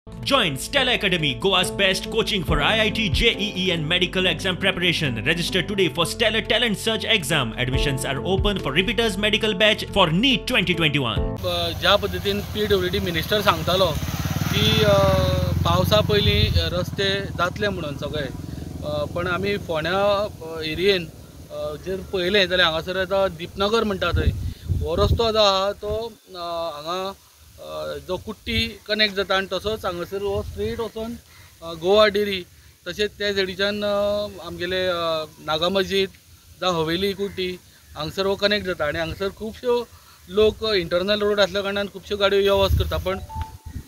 Join Stella Academy, Goa's best coaching for IIT, JEE and medical exam preparation. Register today for Stellar Talent Search exam. Admissions are open for repeaters medical batch for NEET 2021. ज्या पद्धतीन PWD minister सांगतालो की पावसा पयलीं रस्ते जातले म्हणून सगळे, पण आमी फोंड्या एरियेन जर पळयलें जाल्यार हांगासर आतां दीपनगर म्हणटा थंय हो रस्तो जो आहा तो हांगा जो कुट्टी कनेक्ट जाता आनी तसोच हांगासर हो स्ट्रेट वचून गोवा डेरी तशेंच त्या सायडीच्यान आमगेले नागा मस्जिद जावं हवेली कुट्टी हांगासर हो कनेक्ट जाता आनी हांगासर खुबश्यो लोक इंटरनल रोड आसल्या कारणान खुबश्यो गाडयो यो वच करता, पण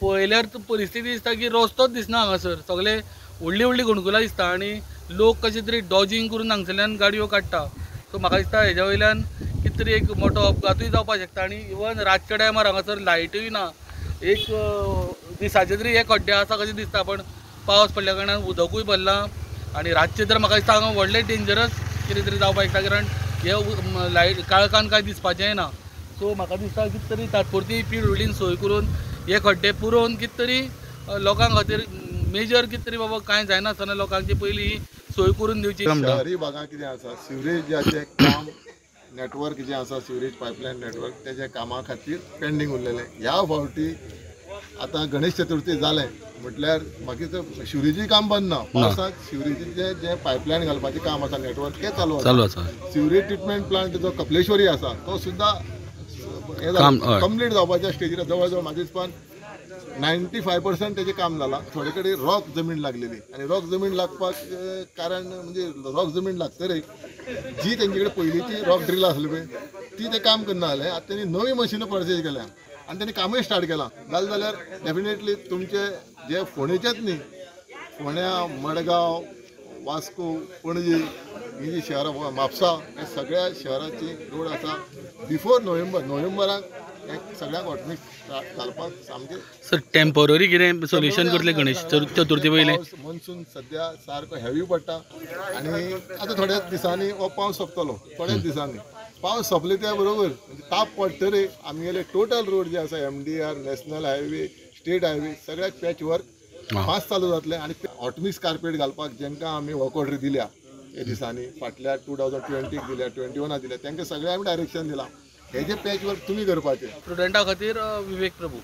पळयल्यार परिस्थिती दिसता की रस्तोच दिसना हांगासर, सगळे व्हडली व्हडली घुणकुलां दिसता आनी लोक कशे तरी डॉजिंग करून हांगसरल्यान गाडयो काडटा. सो म्हाका दिसता हेज्या वयल्यान कितें तरी एक मोठो अपघातूय जावपाक शकता आनी इवन रातच्या टायमार हांगासर लायटूय ना, एक दिसाचे तरी हे खड्डे आसा कशें दिसता, पण पावस पडल्या कारणान उदकूय भरलां आनी रातचे तर म्हाका दिसता हांगा व्हडलें डेंजरस कितें तरी जावपाक शकता, कारण हे लायट काळखान कांय दिसपाचेंय ना. सो म्हाका दिसता कितें तरी तात्पुरती PWDन सोय करून हे खड्डे पुरोवन कितें तरी लोकां खातीर मेजर कितें तरी बाबा कांय जायनासतना लोकांची पयलीं सोय करून दिवची. शहरी भागात कितें आसा सिवरेजाचें काम नेटवर्क जें आसा सिवरेज पायपलायन नेटवर्क तेजे कामा खातीर पेंडींग उरलेलें. ह्या फावटी आतां गणेश चतुर्थी जालें म्हटल्यार म्हाका दिसता सिवरेजी काम बंद ना, पावसाक सिवरेजीचें जें पायपलायन घालपाचें काम आसा नेटवर्क तें चालू आसा. सिवरेज ट्रिटमेंट प्लांट जो कपलेश्वरी आसा तो सुद्दां कंप्लीट जावपाच्या स्टेजीर जवळ जवळ म्हाज्या हिसपान 95% तेजें काम जालां. थोडे कडेन रॉक जमीन लागलेली आनी रॉक जमीन लागपाक कारण म्हणजे रॉक जमीन लागतरी जी तेंचे कडेन पयलींची रॉक ड्रिल आसली पळय ती ते काम करना जालें. आतां तेणी नवी मशिनां परचेज केल्या आनी तेणी कामूय स्टार्ट केलां. जालें जाल्यार डेफिनेटली तुमचे जे फोंडेचेच न्ही, फोंड्या, मडगांव, वास्को, पणजी ही जी शहरां म्हापसा हे सगळ्या शहराची रोड आसा बिफोर नोव्हेंबराक सगळ्यांक हॉटमिक्स घालपाक सामकें. सर टेम्पररी कितें सोल्युशन करतले गणेश चतुर्थी पयलीं? मॉन्सून सद्या सारको हेवी पडटा आनी आतां थोड्याच दिसांनी हो पावस सोंपतलो. थोड्याच दिसांनी पावस सोंपले त्या बरोबर म्हणजे ताप पडटरे आमगेले टोटल रोड जे आसा MDR, national highway, state highway सगळ्याक पॅच वर्क फास्ट चालू जातले आनी हॉटमिक्स कार्पेट घालपाक जेंकां आमी वर्क ऑर्डरी दिल्या हे दिसांनी फाटल्या 2020 दिल्या, 21 दिल्या, तांकां सगळ्यांक डायरेक्शन दिलां हे जे पॅच वर्क तुमी करपाचें. स्टुडंटा खातीर विवेक प्रभू.